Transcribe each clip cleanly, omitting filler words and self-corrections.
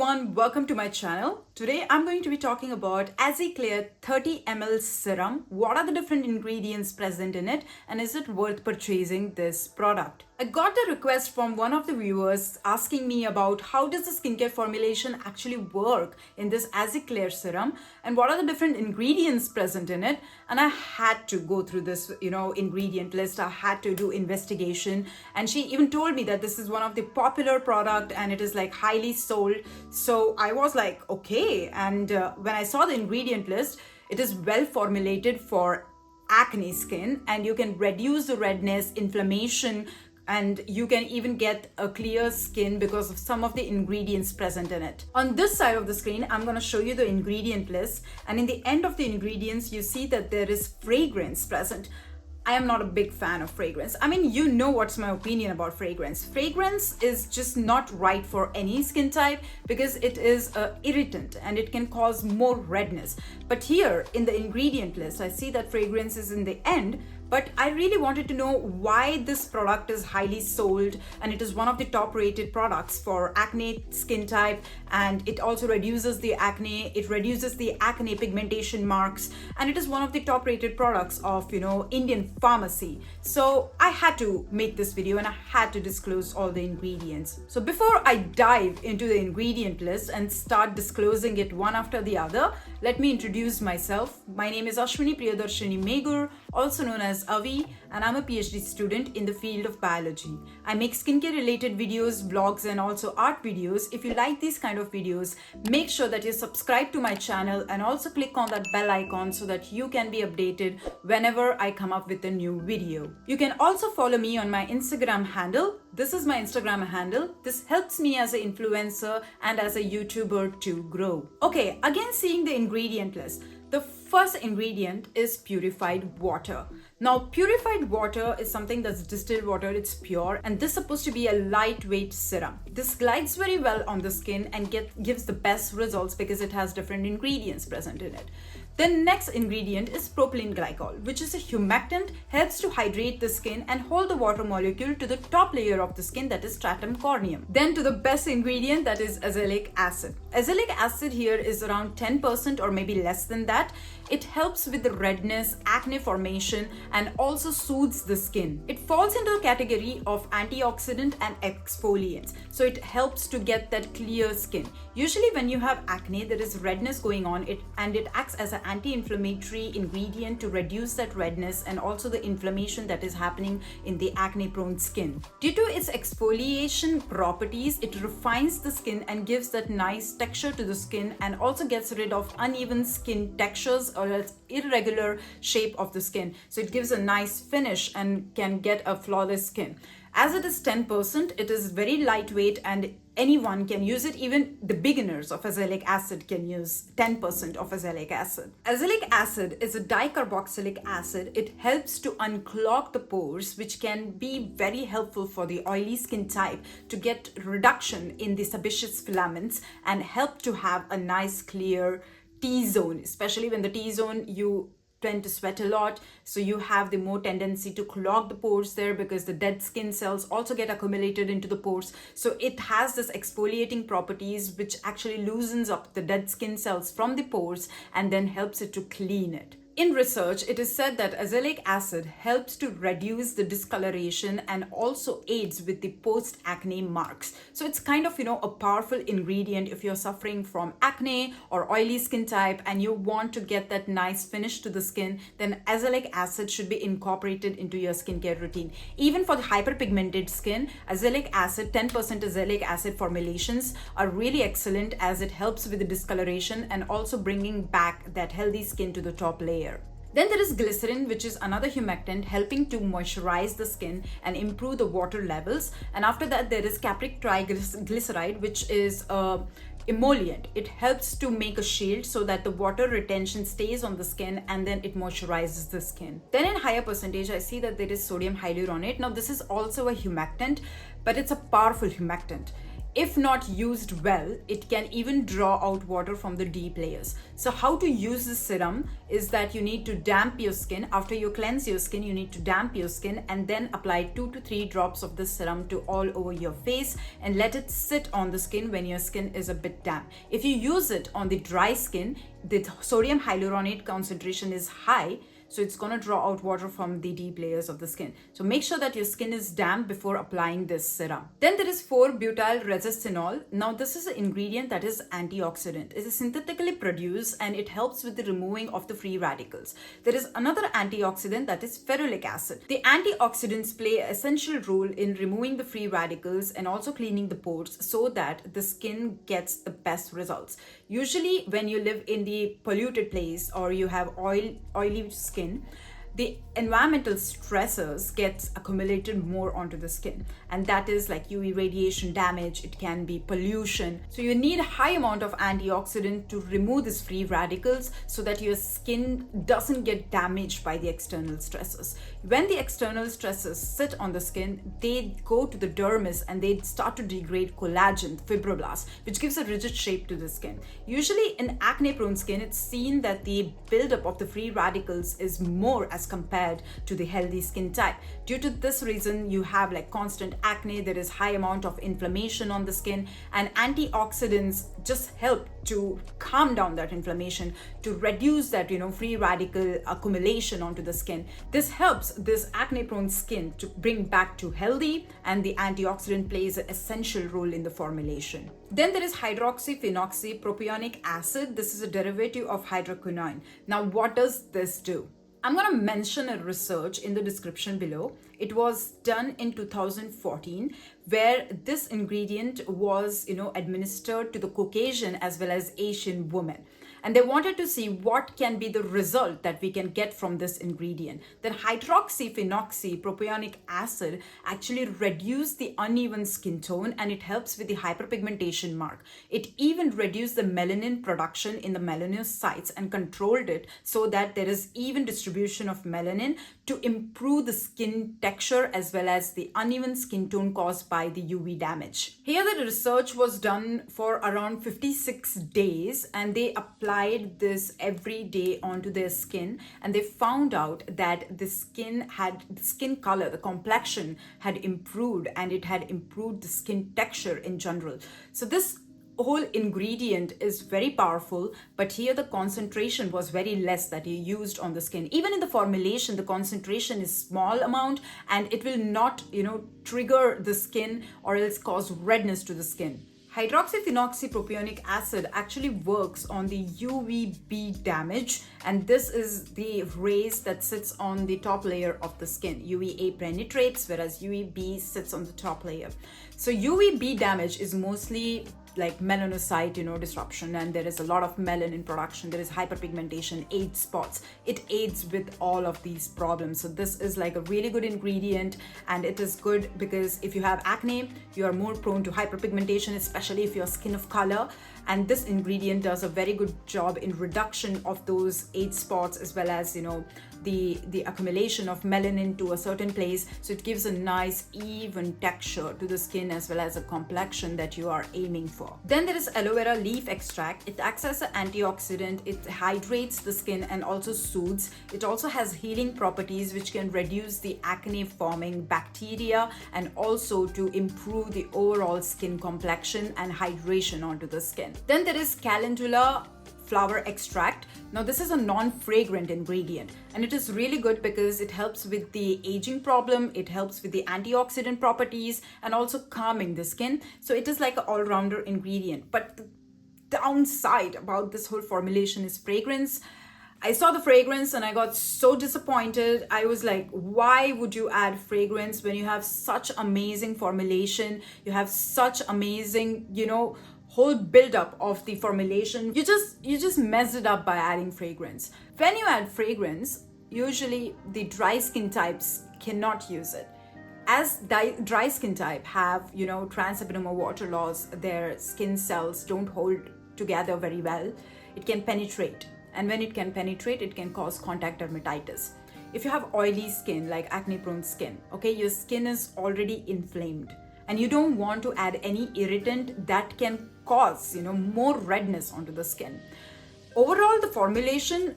everyone, welcome to my channel. Today I'm going to be talking about AZICLEAR 30 ml serum. What are the different ingredients present in it and is it worth purchasing this product? I got a request from one of the viewers asking me about how does the skincare formulation actually work in this AZICLEAR serum and what are the different ingredients present in it, and I had to go through this ingredient list. I had to do investigation, and she even told me that this is one of the popular product and it is like highly sold. So I was like, okay. And when I saw the ingredient list, it is well formulated for acne skin and you can reduce the redness, inflammation, and you can even get a clear skin because of some of the ingredients present in it. On this side of the screen, I'm going to show you the ingredient list, and in the end of the ingredients, you see that there is fragrance present. I am not a big fan of fragrance. I mean, you know what's my opinion about fragrance. Fragrance is just not right for any skin type because it is an irritant and it can cause more redness. But here in the ingredient list, I see that fragrance is in the end, but I really wanted to know why this product is highly sold and it is one of the top rated products for acne skin type, and it also reduces the acne, it reduces the acne pigmentation marks, and it is one of the top rated products of Indian pharmacy. So I had to make this video and I had to disclose all the ingredients. So before I dive into the ingredient list and start disclosing it one after the other, let me introduce myself. My name is Ashwini Priyadarshini Megur, also known as Avi, and I'm a PhD student in the field of biology. I make skincare related videos, vlogs, and also art videos. If you like these kind of videos, make sure that you subscribe to my channel and also click on that bell icon so that you can be updated whenever I come up with a new video. You can also follow me on my Instagram handle. This is my Instagram handle. This helps me as an influencer and as a YouTuber to grow. Okay, again seeing the ingredient list. The first ingredient is purified water. Now, purified water is something that's distilled water, it's pure, and this is supposed to be a lightweight serum. This glides very well on the skin and gives the best results because it has different ingredients present in it. The next ingredient is propylene glycol, which is a humectant, helps to hydrate the skin and hold the water molecule to the top layer of the skin, that is stratum corneum. Then to the best ingredient, that is azelaic acid. Azelaic acid here is around 10% or maybe less than that. It helps with the redness, acne formation, and also soothes the skin. It falls into the category of antioxidant and exfoliants. So it helps to get that clear skin. Usually when you have acne, there is redness going on, and it acts as an anti-inflammatory ingredient to reduce that redness and also the inflammation that is happening in the acne-prone skin. Due to its exfoliation properties, it refines the skin and gives that nice texture to the skin and also gets rid of uneven skin textures or else irregular shape of the skin. So it gives a nice finish and can get a flawless skin. As it is 10%, it is very lightweight and anyone can use it. Even the beginners of azelaic acid can use 10% of azelaic acid. Azelaic acid is a dicarboxylic acid. It helps to unclog the pores, which can be very helpful for the oily skin type to get reduction in the sebaceous filaments and help to have a nice clear T-zone, especially when the T-zone you tend to sweat a lot, so you have the more tendency to clog the pores there because the dead skin cells also get accumulated into the pores. So it has this exfoliating properties which actually loosens up the dead skin cells from the pores and then helps it to clean it. In research, it is said that azelaic acid helps to reduce the discoloration and also aids with the post-acne marks. So it's kind of, a powerful ingredient if you're suffering from acne or oily skin type and you want to get that nice finish to the skin, then azelaic acid should be incorporated into your skincare routine. Even for the hyperpigmented skin, azelaic acid, 10% azelaic acid formulations are really excellent as it helps with the discoloration and also bringing back that healthy skin to the top layer. Then there is glycerin, which is another humectant helping to moisturize the skin and improve the water levels. And after that, there is capric triglyceride, which is emollient. It helps to make a shield so that the water retention stays on the skin and then it moisturizes the skin. Then in higher percentage, I see that there is sodium hyaluronate. Now this is also a humectant, but it's a powerful humectant. If not used well, it can even draw out water from the deep layers. So how to use this serum is that you need to damp your skin. After you cleanse your skin, you need to damp your skin and then apply 2 to 3 drops of this serum to all over your face and let it sit on the skin when your skin is a bit damp. If you use it on the dry skin, the sodium hyaluronate concentration is high, so it's going to draw out water from the deep layers of the skin. So make sure that your skin is damp before applying this serum. Then there is 4-butyl-resistinol. Now this is an ingredient that is antioxidant. It is synthetically produced and it helps with the removing of the free radicals. There is another antioxidant that is ferulic acid. The antioxidants play an essential role in removing the free radicals and also cleaning the pores so that the skin gets the best results. Usually when you live in the polluted place or you have oily skin, the environmental stressors get accumulated more onto the skin, and that is like UV radiation damage, it can be pollution. So you need a high amount of antioxidant to remove these free radicals so that your skin doesn't get damaged by the external stressors. When the external stressors sit on the skin, they go to the dermis and they start to degrade collagen, fibroblasts, which gives a rigid shape to the skin. Usually in acne-prone skin, it's seen that the buildup of the free radicals is more as compared to the healthy skin type. Due to this reason, you have like constant acne, there is high amount of inflammation on the skin, and antioxidants just help to calm down that inflammation, to reduce that free radical accumulation onto the skin. This helps this acne prone skin to bring back to healthy, and the antioxidant plays an essential role in the formulation. Then there is hydroxyphenoxypropionic acid. This is a derivative of hydroquinone. Now what does this do? I'm going to mention a research in the description below. It was done in 2014 where this ingredient was administered to the Caucasian as well as Asian women. And they wanted to see what can be the result that we can get from this ingredient. Then hydroxyphenoxypropionic acid actually reduced the uneven skin tone and it helps with the hyperpigmentation mark. It even reduced the melanin production in the melanocytes and controlled it so that there is even distribution of melanin to improve the skin texture as well as the uneven skin tone caused by the UV damage. Here the research was done for around 56 days and they applied this every day onto their skin, and they found out that the skin color, the complexion had improved, and it had improved the skin texture in general. So this whole ingredient is very powerful, but here the concentration was very less that you used on the skin. Even in the formulation, the concentration is small amount and it will not trigger the skin or else cause redness to the skin. Hydroxyphenoxypropionic acid actually works on the UVB damage, and this is the rays that sits on the top layer of the skin. UVA penetrates, whereas UVB sits on the top layer. So UVB damage is mostly like melanocyte disruption, and there is a lot of melanin production, there is hyperpigmentation, age spots. It aids with all of these problems. So this is like a really good ingredient, and it is good because if you have acne, you are more prone to hyperpigmentation, especially if you're skin of color, and this ingredient does a very good job in reduction of those age spots as well as the accumulation of melanin to a certain place. So it gives a nice even texture to the skin as well as a complexion that you are aiming for. Then there is aloe vera leaf extract. It acts as an antioxidant, it hydrates the skin and also soothes. It also has healing properties which can reduce the acne forming bacteria and also to improve the overall skin complexion and hydration onto the skin. Then there is calendula flower extract. Now this is a non-fragrant ingredient and it is really good because it helps with the aging problem, it helps with the antioxidant properties and also calming the skin. So it is like an all-rounder ingredient. But the downside about this whole formulation is fragrance. I saw the fragrance and I got so disappointed. I was like, why would you add fragrance when you have such amazing formulation? You have such amazing, whole buildup of the formulation. You just messed it up by adding fragrance. When you add fragrance, usually the dry skin types cannot use it. As dry skin type have, transepidermal water loss, their skin cells don't hold together very well. It can penetrate. And when it can penetrate, it can cause contact dermatitis. If you have oily skin, like acne prone skin, okay, your skin is already inflamed. and you don't want to add any irritant that can cause, more redness onto the skin. Overall, the formulation,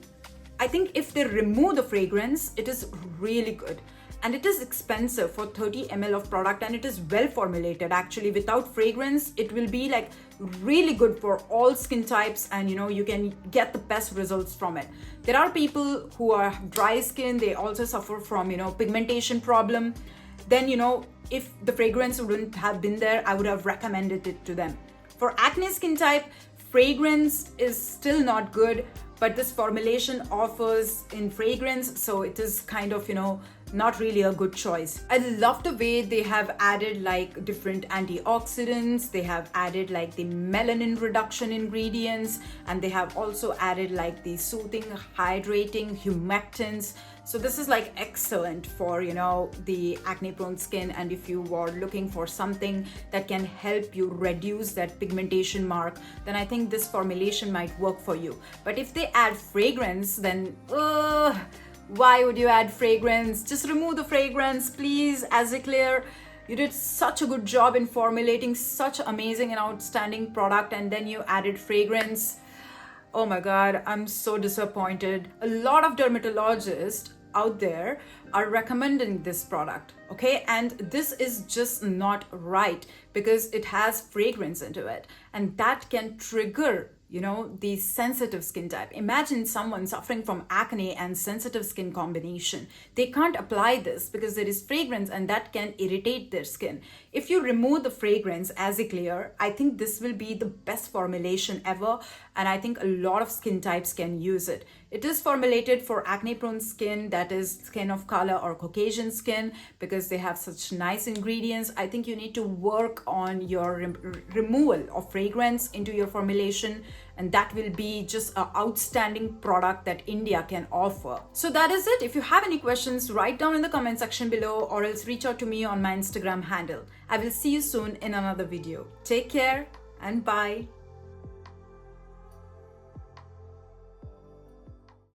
I think if they remove the fragrance, it is really good. And it is expensive for 30 ml of product, and it is well formulated. Actually, without fragrance, it will be like really good for all skin types, and you can get the best results from it. There are people who are dry skin, they also suffer from pigmentation problem. Then if the fragrance wouldn't have been there, I would have recommended it to them. For acne skin type, fragrance is still not good, but this formulation offers in fragrance, so it is kind of not really a good choice. I love the way they have added like different antioxidants, they have added like the melanin reduction ingredients, and they have also added like the soothing, hydrating humectants. So this is like excellent for the acne prone skin, and if you are looking for something that can help you reduce that pigmentation mark, then I think this formulation might work for you. But if they add fragrance, then why would you add fragrance? Just remove the fragrance, please. AZICLEAR, you did such a good job in formulating such amazing and outstanding product, and then you added fragrance. Oh my God, I'm so disappointed. A lot of dermatologists out there are recommending this product, okay? And this is just not right because it has fragrance into it, and that can trigger the sensitive skin type. Imagine someone suffering from acne and sensitive skin combination. They can't apply this because there is fragrance, and that can irritate their skin. If you remove the fragrance, AZICLEAR, I think this will be the best formulation ever, and I think a lot of skin types can use it. It is formulated for acne prone skin, that is skin of color or Caucasian skin, because they have such nice ingredients. I think you need to work on your removal of fragrance into your formulation, and that will be just an outstanding product that India can offer. So that is it. If you have any questions, write down in the comment section below, or else reach out to me on my Instagram handle. I will see you soon in another video. Take care and bye.